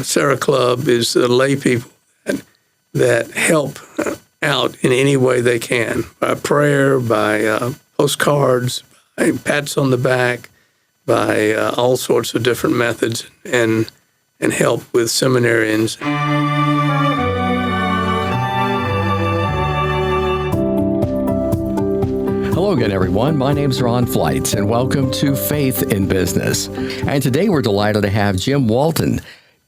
Serra Club is the lay people that help out in any way they can, by prayer, by postcards, by pats on the back, by all sorts of different methods, and help with seminarians. Hello again, everyone. My name's Ron Flights, and welcome to Faith in Business. And today we're delighted to have Jim Walton.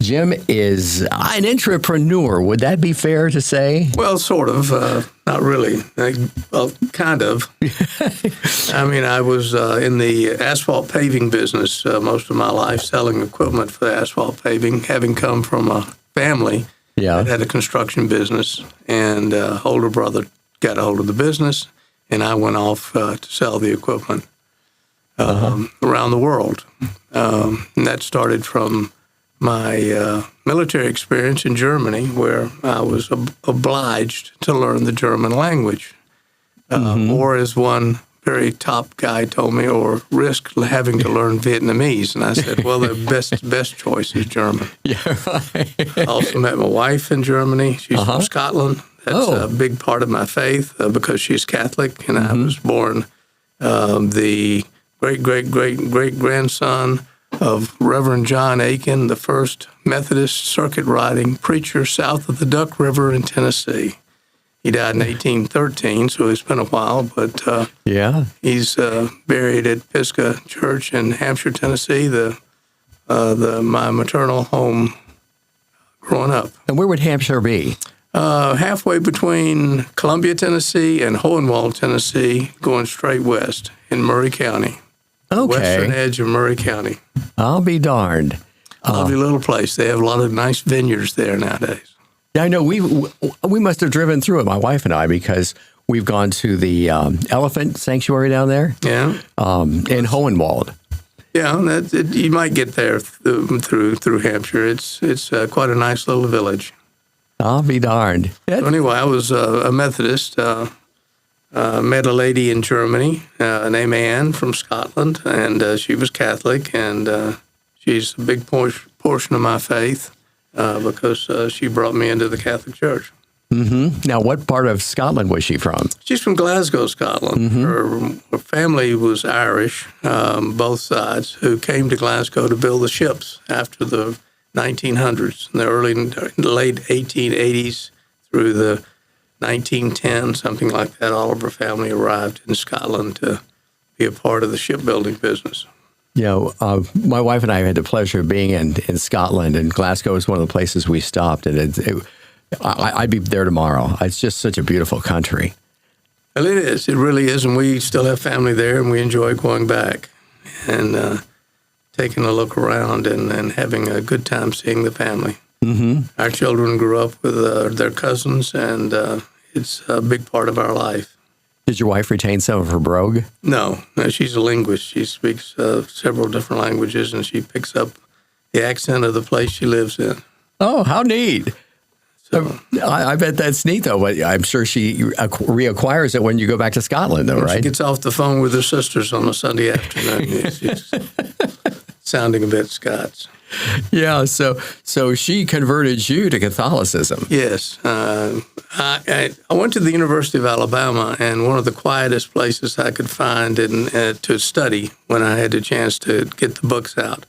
Jim is an entrepreneur. Would that be fair to say? Well, sort of. Not really. Well, kind of. I mean, I was in the asphalt paving business most of my life, selling equipment for the asphalt paving, having come from a family that had a construction business, and older brother got a hold of the business, and I went off to sell the equipment around the world. And that started from my military experience in Germany, where I was obliged to learn the German language, or as one very top guy told me, or risk having to learn Vietnamese. And I said, well, the best choice is German. Yeah, right. I also met my wife in Germany. She's from Scotland. That's a big part of my faith because she's Catholic, and I was born the great-great-great-great-grandson of Reverend John Aiken, the first Methodist circuit riding preacher south of the Duck River in Tennessee. He died in 1813, so it's been a while, but he's buried at Pisgah Church in Hampshire, Tennessee, my maternal home growing up. And where would Hampshire be? Halfway between Columbia, Tennessee, and Hohenwald, Tennessee, going straight west in Murray County. Okay. Western edge of Murray County. I'll be darned. Lovely little place. They have a lot of nice vineyards there nowadays. Yeah, I know. We must have driven through it, my wife and I, because we've gone to the elephant sanctuary down there. Yeah. In Hohenwald. Yeah, you might get there through Hampshire. It's quite a nice little village. I'll be darned. So anyway, I was a Methodist. Met a lady in Germany named Anne from Scotland, and she was Catholic, and she's a big portion of my faith because she brought me into the Catholic Church. Mm-hmm. Now, what part of Scotland was she from? She's from Glasgow, Scotland. Mm-hmm. Her family was Irish, both sides, who came to Glasgow to build the ships after the 1900s, in the late 1880s through the 1910, something like that. All of her family arrived in Scotland to be a part of the shipbuilding business. You know, my wife and I had the pleasure of being in Scotland, and Glasgow is one of the places we stopped, and I'd be there tomorrow. It's just such a beautiful country. Well, it is. It really is, and we still have family there, and we enjoy going back and taking a look around and having a good time seeing the family. Mm-hmm. Our children grew up with their cousins, and it's a big part of our life. Did your wife retain some of her brogue? No, she's a linguist. She speaks several different languages, and she picks up the accent of the place she lives in. Oh, how neat. So, I bet that's neat, though. But I'm sure she reacquires it when you go back to Scotland, though, right? She gets off the phone with her sisters on a Sunday afternoon. She's sounding a bit Scots. Yeah, so she converted you to Catholicism. Yes. I went to the University of Alabama, and one of the quietest places I could find to study when I had the chance to get the books out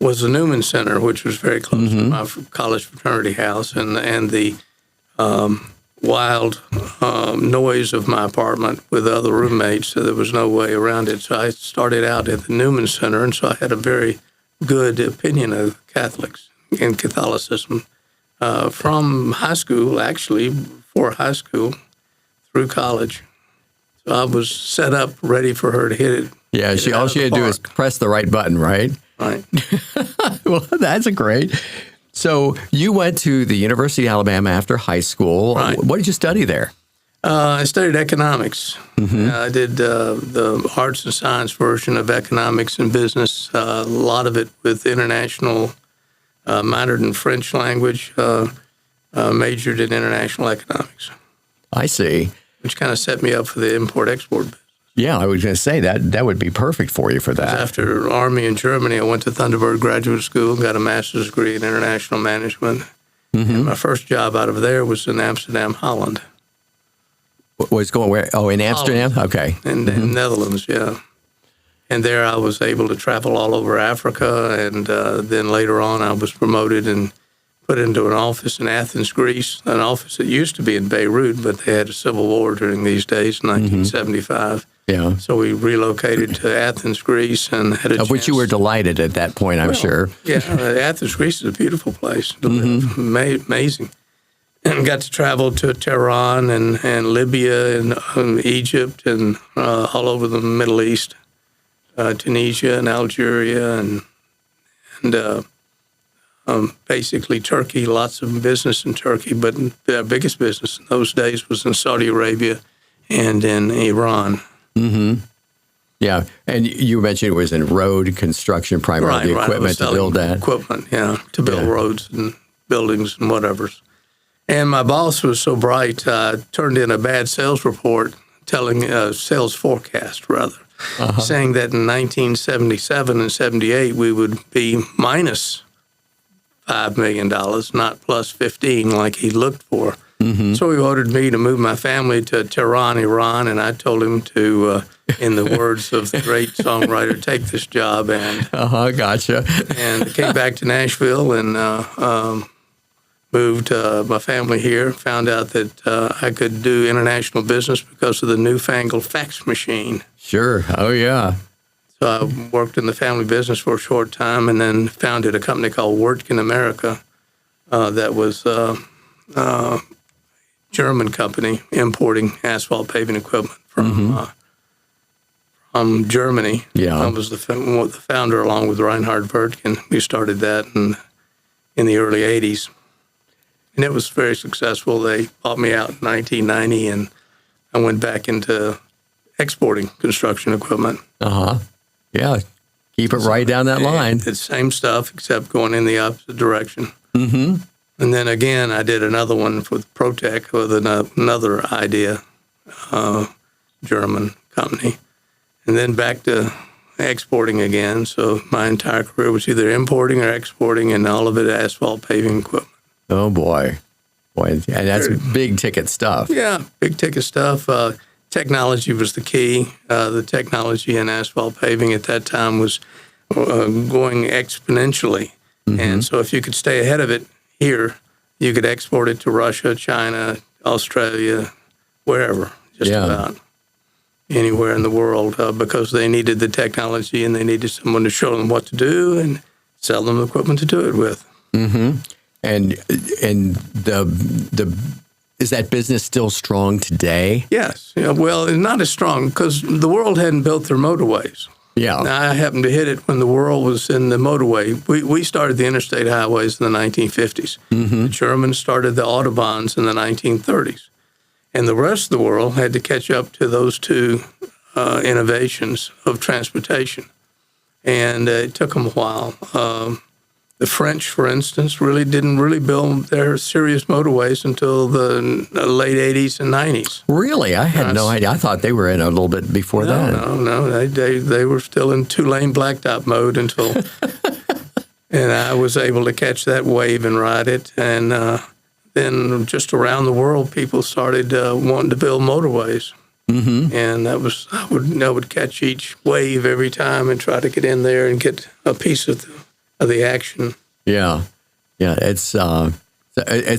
was the Newman Center, which was very close to my college fraternity house, and the wild noise of my apartment with other roommates, so there was no way around it. So I started out at the Newman Center, and so I had a very good opinion of Catholics and Catholicism from high school, actually, before high school, through college. So I was set up, ready for her to hit it. Yeah, all she had to do is press the right button, right? Right. Well, that's great. So you went to the University of Alabama after high school. Right. What did you study there? I studied economics. I did the arts and science version of economics and business, a lot of it with international, minored in French language, majored in international economics. I see. Which kind of set me up for the import-export business. Yeah, I was going to say that would be perfect for you for that. After Army in Germany, I went to Thunderbird Graduate School, got a master's degree in international management. And my first job out of there was in Amsterdam, Holland. Was going where? Oh, in Amsterdam? Holland. Okay. In the Netherlands, yeah. And there I was able to travel all over Africa, and then later on I was promoted and put into an office in Athens, Greece, an office that used to be in Beirut, but they had a civil war during these days, 1975. Yeah. So we relocated to Athens, Greece, and had a chance. Of which you were delighted at that point, I'm sure. Yeah, Athens, Greece is a beautiful place to live. Amazing. And got to travel to Tehran and Libya and Egypt and all over the Middle East, Tunisia and Algeria and basically Turkey, lots of business in Turkey, but the biggest business in those days was in Saudi Arabia and in Iran. Mm-hmm. Yeah, and you mentioned it was in road construction, primarily the equipment to build that. Equipment, yeah, to build roads and buildings and whatever. And my boss was so bright, turned in a bad sales report, telling sales forecast, rather, saying that in 1977 and 78 we would be minus $5 million, not plus 15 like he looked for. So he ordered me to move my family to Tehran, Iran, and I told him to, in the words of the great songwriter, take this job. And gotcha. And came back to Nashville and moved my family here. Found out that I could do international business because of the newfangled fax machine. Sure. Oh, yeah. So I worked in the family business for a short time and then founded a company called Wortkin America that was German company importing asphalt paving equipment from Germany. Yeah. I was the founder along with Reinhard Wirtgen. We started that in the early 80s. And it was very successful. They bought me out in 1990, and I went back into exporting construction equipment. Yeah. Keep it right down that line. It's the same stuff, except going in the opposite direction. And then again, I did another one with Protec with another idea, German company. And then back to exporting again. So my entire career was either importing or exporting, and all of it asphalt paving equipment. Oh, boy. And that's big ticket stuff. Yeah, big ticket stuff. Technology was the key. The technology in asphalt paving at that time was going exponentially. And so if you could stay ahead of it here, you could export it to Russia, China, Australia, wherever, just about anywhere in the world, because they needed the technology and they needed someone to show them what to do and sell them equipment to do it with. And the is that business still strong today? Yes. Yeah, well, it's not as strong because the world hadn't built their motorways. Yeah. Now, I happened to hit it when the world was in the motorway. We started the interstate highways in the 1950s. The Germans started the Autobahns in the 1930s. And the rest of the world had to catch up to those two innovations of transportation. And it took them a while. The French, for instance, didn't build their serious motorways until the late 80s and 90s. Really? I had no idea. I thought they were in a little bit before that. No. They were still in two-lane blacktop mode until... and I was able to catch that wave and ride it. And then just around the world, people started wanting to build motorways. And that was I would catch each wave every time and try to get in there and get a piece of the action. Yeah. It's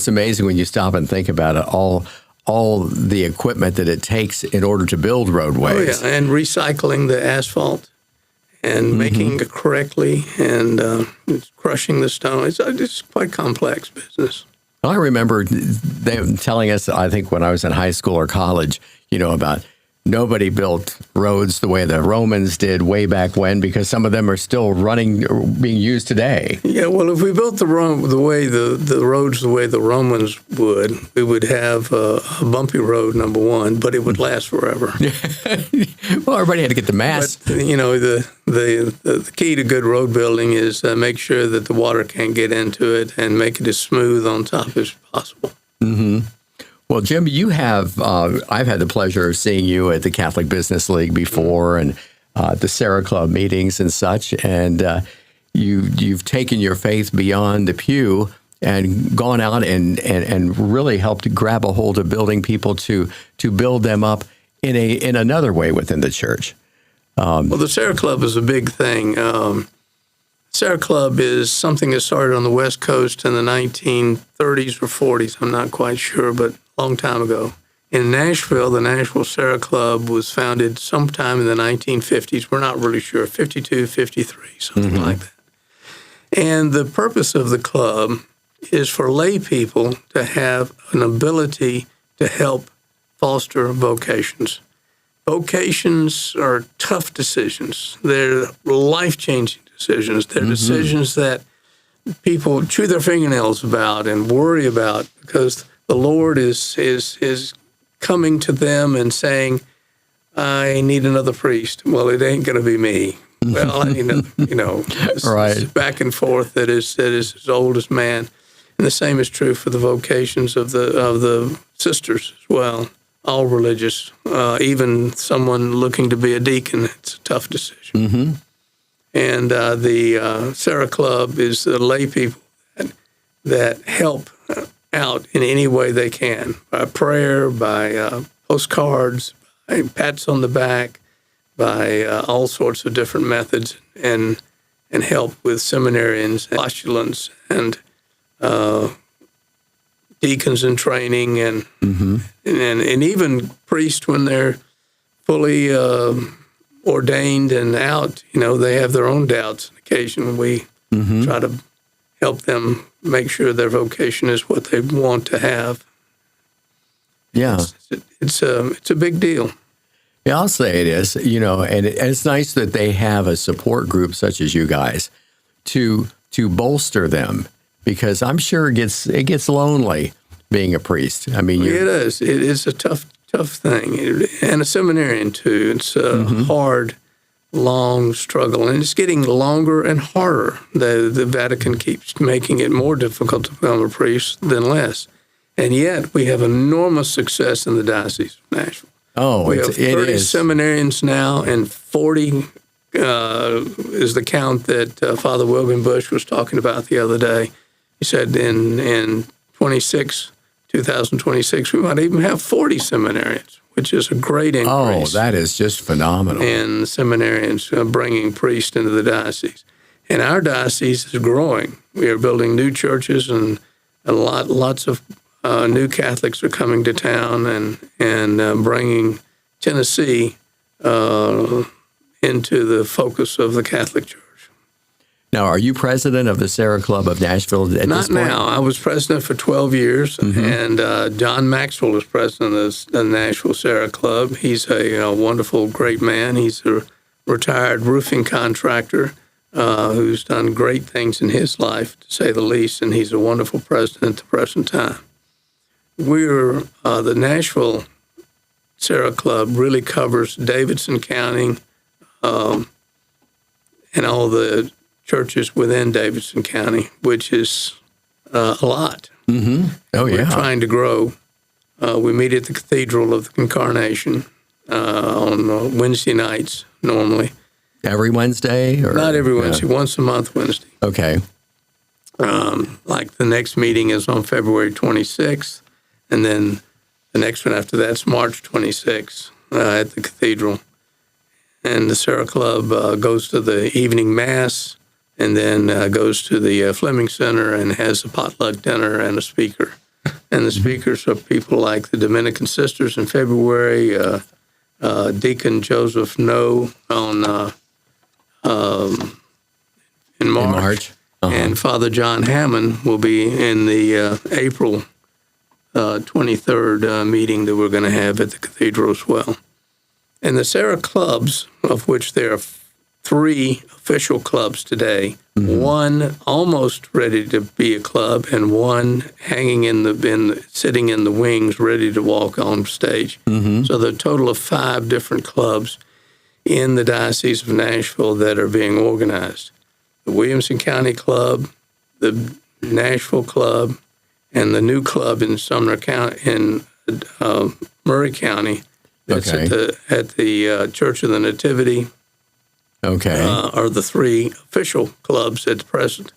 amazing when you stop and think about it. All the equipment that it takes in order to build roadways. Oh yeah, and recycling the asphalt and making it correctly and crushing the stone. It's quite complex business. I remember them telling us, I think when I was in high school or college, about nobody built roads the way the Romans did way back when, because some of them are still being used today. Yeah, well, if we built the roads the way the Romans would, we would have a bumpy road, number one, but it would last forever. Well, everybody had to get the mass. But, the key to good road building is make sure that the water can't get into it and make it as smooth on top as possible. Well, Jim, you have, I've had the pleasure of seeing you at the Catholic Business League before and the Serra Club meetings and such. And you've taken your faith beyond the pew and gone out and really helped grab a hold of building people to build them up in another way within the church. Well, the Serra Club is a big thing. Serra Club is something that started on the West Coast in the 1930s or 40s. I'm not quite sure, but a long time ago. In Nashville, the Nashville Serra Club was founded sometime in the 1950s. We're not really sure, 52, 53, something like that. And the purpose of the club is for lay people to have an ability to help foster vocations. Vocations are tough decisions. They're life-changing decisions. They're decisions that people chew their fingernails about and worry about because the Lord is coming to them and saying, I need another priest. Well, it ain't going to be me. Well, I need another, Right. It's back and forth that is as old as man. And the same is true for the vocations of the sisters as well. All religious, even someone looking to be a deacon, it's a tough decision. And the Serra Club is the lay people that help out in any way they can, by prayer, by postcards, by pats on the back, by all sorts of different methods, and help with seminarians, postulants, and deacons in training, and even priests when they're fully ordained and out. They have their own doubts. And occasionally we try to help them make sure their vocation is what they want to have. Yeah. It's a big deal. Yeah, I'll say it is, and it's nice that they have a support group such as you guys to bolster them, because I'm sure it gets lonely being a priest. I mean, it is. It is a tough thing, and a seminarian too. It's a hard, long struggle, and it's getting longer and harder. The Vatican keeps making it more difficult to become a priest than less, and yet we have enormous success in the Diocese of Nashville. Oh, we have 30 is. seminarians now, and 40 is the count that Father William Bush was talking about the other day. He said in 2026, we might even have 40 seminarians, which is a great increase. Oh, that is just phenomenal. And seminarians bringing priests into the diocese. And our diocese is growing. We are building new churches, and lots of new Catholics are coming to town and bringing Tennessee into the focus of the Catholic Church. Now, are you president of the Serra Club of Nashville at Not this point? now. I was president for 12 years, and John Maxwell is president of the Nashville Serra Club. He's a wonderful, great man. He's a retired roofing contractor who's done great things in his life, to say the least, and he's a wonderful president at the present time. We're the Nashville Serra Club really covers Davidson County and all the churches within Davidson County, which is a lot. Oh, We're yeah. trying to grow. We meet at the Cathedral of the Incarnation on Wednesday nights normally. Every Wednesday? Or? Not every Wednesday, once a month Wednesday. Okay. Like the next meeting is on February 26th, and then the next one after that's March 26th at the Cathedral. And the Serra Club goes to the evening Mass, and then goes to the Fleming Center and has a potluck dinner and a speaker. And the speakers are people like the Dominican Sisters in February, Deacon Joseph No in March. And Father John Hammond will be in the April 23rd meeting that we're going to have at the Cathedral as well. And the Serra Clubs, of which there are 3 official clubs today, one almost ready to be a club, and one hanging sitting in the wings, ready to walk on stage. So the total of 5 different clubs in the Diocese of Nashville that are being organized: the Williamson County Club, the Nashville Club, and the new club in Sumner County, in Murray County. It's Okay. at the Church of the Nativity. Okay. Are the three official clubs at present,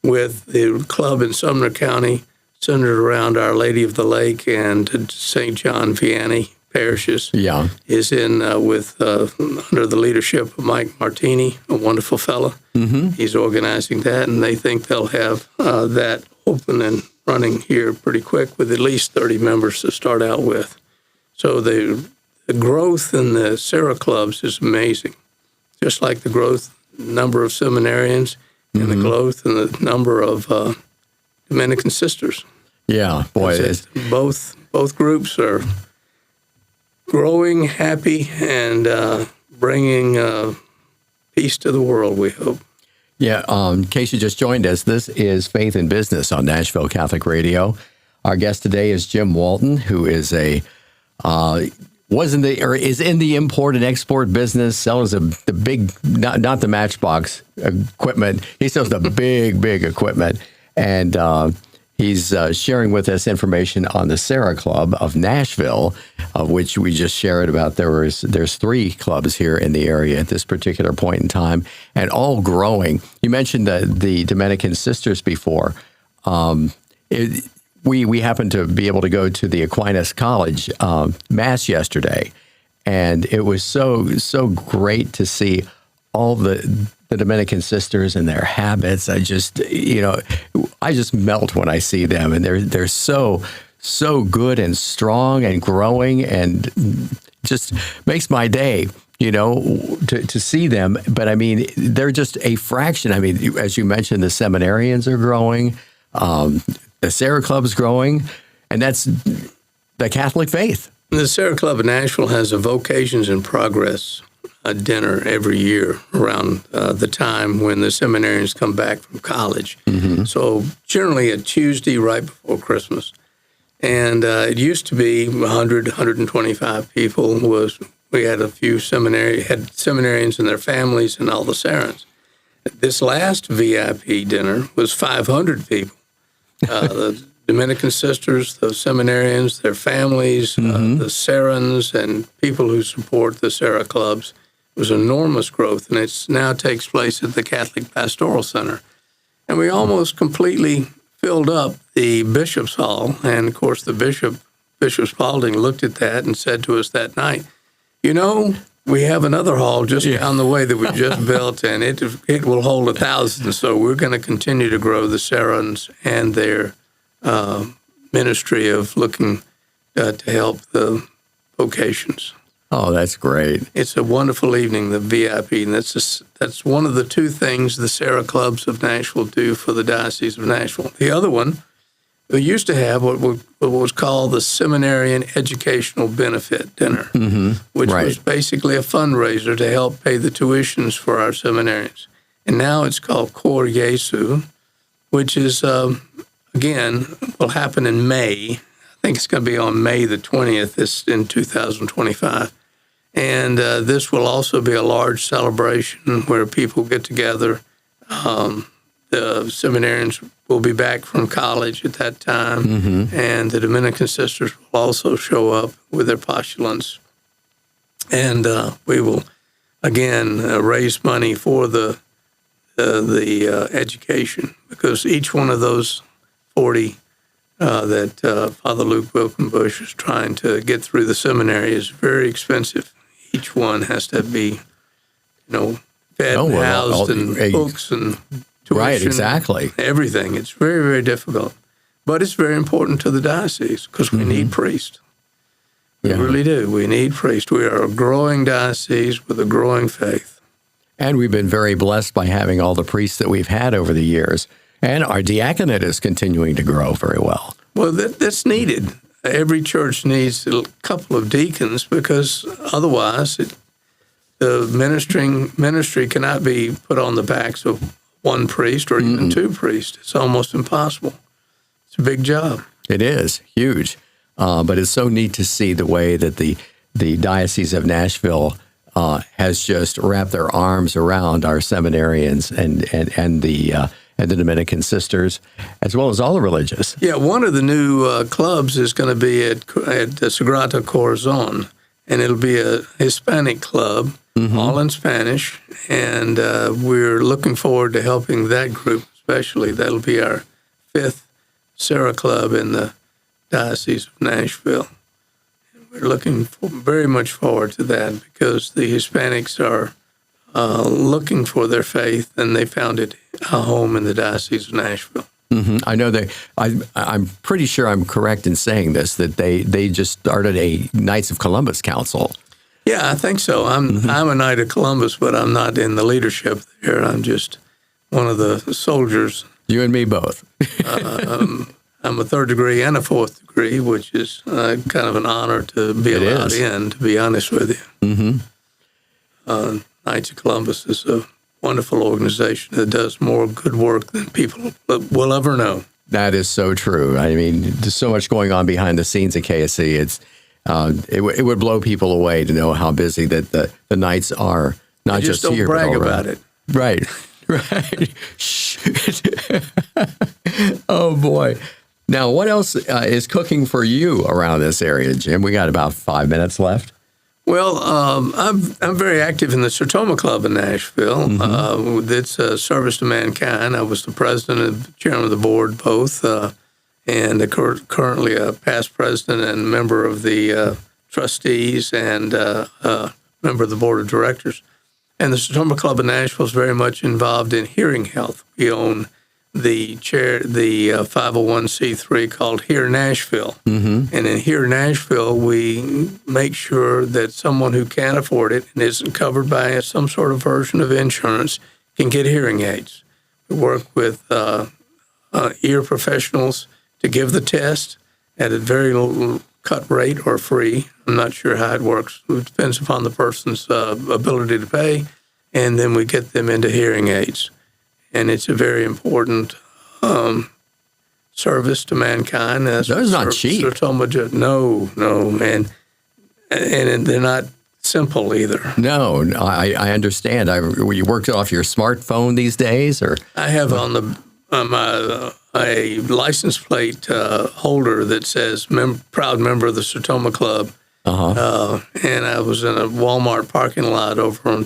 with the club in Sumner County centered around Our Lady of the Lake and St. John Vianney parishes. Yeah. Is in with under the leadership of Mike Martini, a wonderful fella. Mm-hmm. He's organizing that, and they think they'll have that open and running here pretty quick with at least 30 members to start out with. So the growth in the Serra clubs is amazing, just like the growth number of seminarians and the growth in the number of Dominican sisters. Yeah. Boy, It's both groups are growing, happy, and bringing peace to the world, we hope. yeah. In case you just joined us, this is Faith in Business on Nashville Catholic Radio. Our guest today is Jim Walton, who is is in the import and export business, sells the big, not the Matchbox equipment. He sells the big equipment, and he's sharing with us information on the Serra Club of Nashville, of which we just shared about. There's 3 clubs here in the area at this particular point in time, and all growing. You mentioned the Dominican Sisters before. We happened to be able to go to the Aquinas College Mass yesterday, and it was so great to see all the Dominican sisters and their habits. I just melt when I see them, and they're so good and strong and growing, and just makes my day, to see them. But I mean, they're just a fraction. I mean, as you mentioned, the seminarians are growing. The Serra Club's growing, and that's the Catholic faith. The Serra Club of Nashville has a Vocations in Progress dinner every year around the time when the seminarians come back from college. Mm-hmm. So generally a Tuesday right before Christmas. And it used to be 100, 125 people. We had a few seminarians and their families and all the Serrans. This last VIP dinner was 500 people. The Dominican sisters, the seminarians, their families, the Serrans, and people who support the Serra clubs. It was enormous growth, and it now takes place at the Catholic Pastoral Center. And we almost completely filled up the Bishop's Hall, and of course the Bishop Spalding looked at that and said to us that night, we have another hall just down the way that we just built, and it will hold 1,000. So we're going to continue to grow the Serrans and their ministry of looking to help the vocations. Oh, that's great. It's a wonderful evening, the VIP, and that's one of the 2 things the Serra Clubs of Nashville do for the Diocese of Nashville. The other one, we used to have what was called the Seminarian Educational Benefit Dinner, which was basically a fundraiser to help pay the tuitions for our seminarians. And now it's called Cor Jesu, which is, again, will happen in May. I think it's going to be on May the 20th in 2025. And this will also be a large celebration where people get together. The seminarians will be back from college at that time, and the Dominican sisters will also show up with their postulants. And we will, again, raise money for the education, because each one of those 40 that Father Luke Wilkenbush is trying to get through the seminary is very expensive. Each one has to be, fed and housed and books and tuition. Right, exactly. Everything. It's very, very difficult. But it's very important to the diocese because we need priests. We really do. We need priests. We are a growing diocese with a growing faith. And we've been very blessed by having all the priests that we've had over the years. And our diaconate is continuing to grow very well. Well, that's needed. Every church needs a couple of deacons because otherwise the ministry cannot be put on the backs of one priest or even 2 priests. It's almost impossible. It's a big job. It is huge. But it's so neat to see the way that the Diocese of Nashville has just wrapped their arms around our seminarians and and the Dominican sisters, as well as all the religious. Yeah, one of the new clubs is going to be at Sagrada Corazon, and it'll be a Hispanic club, all in Spanish, and we're looking forward to helping that group especially. That'll be our 5th Serra Club in the Diocese of Nashville. We're looking very much forward to that because the Hispanics are looking for their faith, and they found it a home in the Diocese of Nashville. I know I'm pretty sure I'm correct in saying this, that they just started a Knights of Columbus Council. Yeah, I think so. I'm a Knight of Columbus, but I'm not in the leadership there. I'm just one of the soldiers. You and me both. I'm a 3rd degree and a 4th degree, which is kind of an honor to be allowed in, to be honest with you. Knights of Columbus is a wonderful organization that does more good work than people will ever know. That is so true. I mean, there's so much going on behind the scenes at KSC. It would blow people away to know how busy that the Knights are, not just don't here, brag but all about around. it. Right. Right. Shh. Oh, boy. Now, what else is cooking for you around this area, Jim? We got about 5 minutes left. Well, I'm very active in the Sertoma Club in Nashville. It's a service to mankind. I was the president and chairman of the board both, and currently a past president and member of the trustees and member of the board of directors. And the Sertoma Club in Nashville is very much involved in hearing health. We own the 501c3 called Hear Nashville. And in Hear Nashville, we make sure that someone who can't afford it and isn't covered by some sort of version of insurance can get hearing aids. We work with ear professionals to give the test at a very low cut rate or free. I'm not sure how it works. It depends upon the person's ability to pay. And then we get them into hearing aids. And it's a very important service to mankind. Those are not cheap. No, and they're not simple either. No, I understand. You worked off your smartphone these days, or I have on a license plate holder that says "Proud member of the Sertoma Club," and I was in a Walmart parking lot over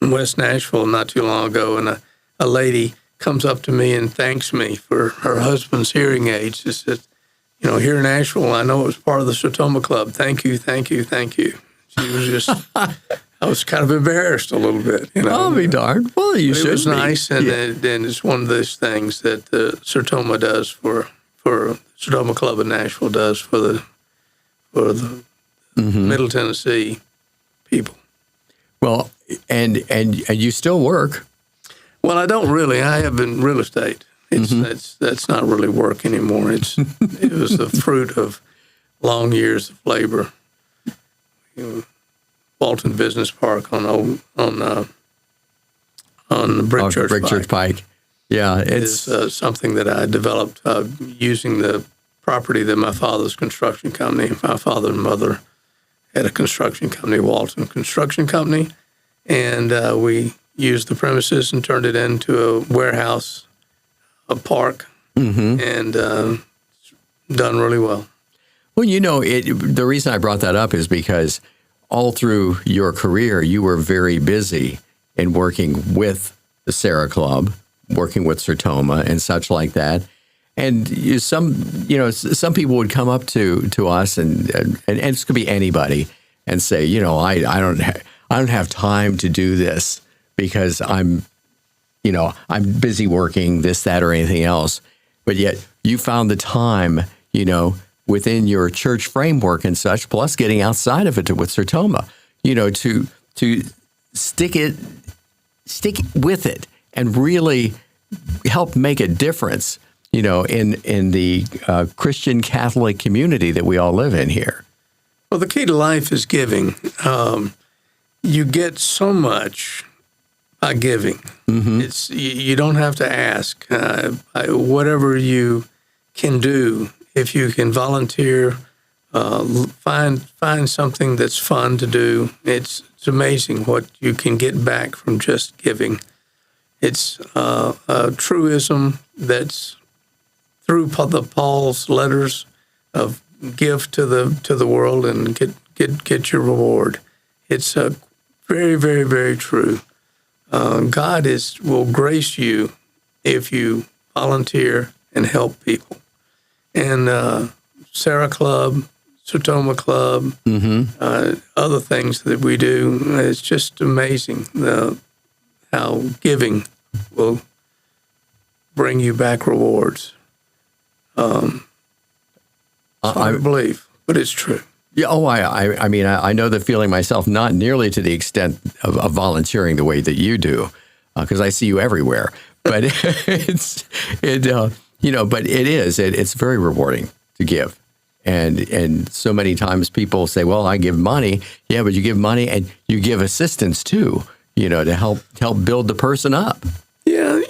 in West Nashville not too long ago, and a lady comes up to me and thanks me for her husband's hearing aids. She said, here in Nashville, I know it was part of the Sertoma Club. Thank you, thank you, thank you. She was just, I was kind of embarrassed a little bit. I'll be darned. Well, you should. It was nice, and then it's one of those things that the Sertoma does for Sertoma Club in Nashville does for the Middle Tennessee people. Well, and you still work. Well, I don't really. I have been real estate. That's not really work anymore. It was the fruit of long years of labor. Walton Business Park on the Brick Church Pike. Yeah, it's something that I developed using the property that my father's construction company. My father and mother had a construction company, Walton Construction Company, and we used the premises and turned it into a warehouse, a park, and done really well. Well, the reason I brought that up is because all through your career, you were very busy in working with the Serra Club, working with Sertoma and such like that. And some people would come up to us, and this could be anybody, and say, I don't have time to do this because I'm busy working this, that, or anything else. But yet you found the time, within your church framework and such, plus getting outside of it with Sertoma, to stick with it and really help make a difference, in the Christian Catholic community that we all live in here. Well, the key to life is giving. You get so much by giving. It's you don't have to ask. Whatever you can do, if you can volunteer, find something that's fun to do. It's amazing what you can get back from just giving. It's a truism that's through Paul's letters of give to the world and get your reward. It's very, very, very true. God will grace you if you volunteer and help people. And Serra Club, Sertoma Club, other things that we do, it's just amazing how giving will bring you back rewards. I believe, but it's true. Yeah. Oh, I mean, I know the feeling myself, not nearly to the extent of volunteering the way that you do, because I see you everywhere. But it's very rewarding to give. And so many times people say, well, I give money. Yeah, but you give money and you give assistance too, to help build the person up. Yeah,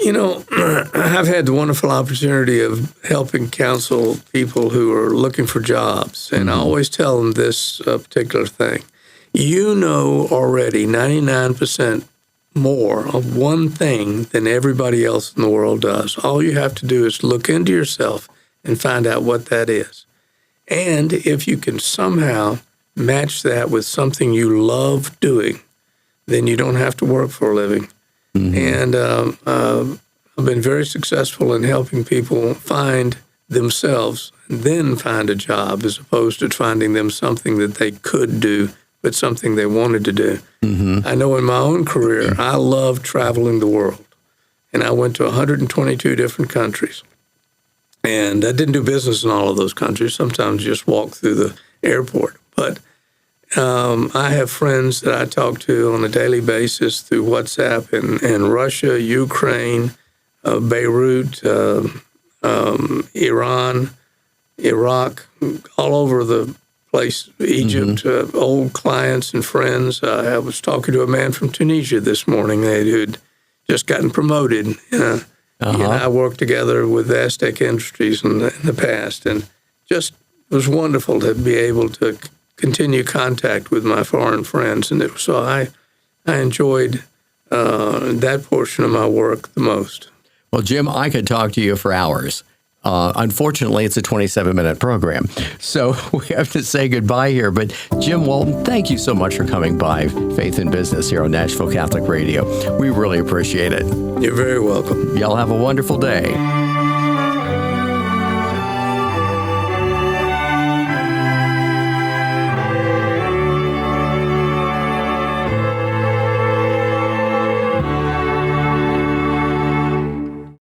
I've had the wonderful opportunity of helping counsel people who are looking for jobs. And I always tell them this particular thing. You know already 99% more of one thing than everybody else in the world does. All you have to do is look into yourself and find out what that is. And if you can somehow match that with something you love doing, then you don't have to work for a living. And I've been very successful in helping people find themselves and then find a job, as opposed to finding them something that they could do, but something they wanted to do. I know in my own career, I love traveling the world. And I went to 122 different countries. And I didn't do business in all of those countries. Sometimes just walk through the airport. But I have friends that I talk to on a daily basis through WhatsApp in Russia, Ukraine, Beirut, Iran, Iraq, all over the place, Egypt, old clients and friends. I was talking to a man from Tunisia this morning who'd just gotten promoted. He and I worked together with Aztec Industries in the past, and just it was wonderful to be able to continue contact with my foreign friends. And so I enjoyed that portion of my work the most. Well, Jim, I could talk to you for hours. Unfortunately, it's a 27-minute program, so we have to say goodbye here. But Jim Walton, thank you so much for coming by Faith in Business here on Nashville Catholic Radio. We really appreciate it. You're very welcome. Y'all have a wonderful day.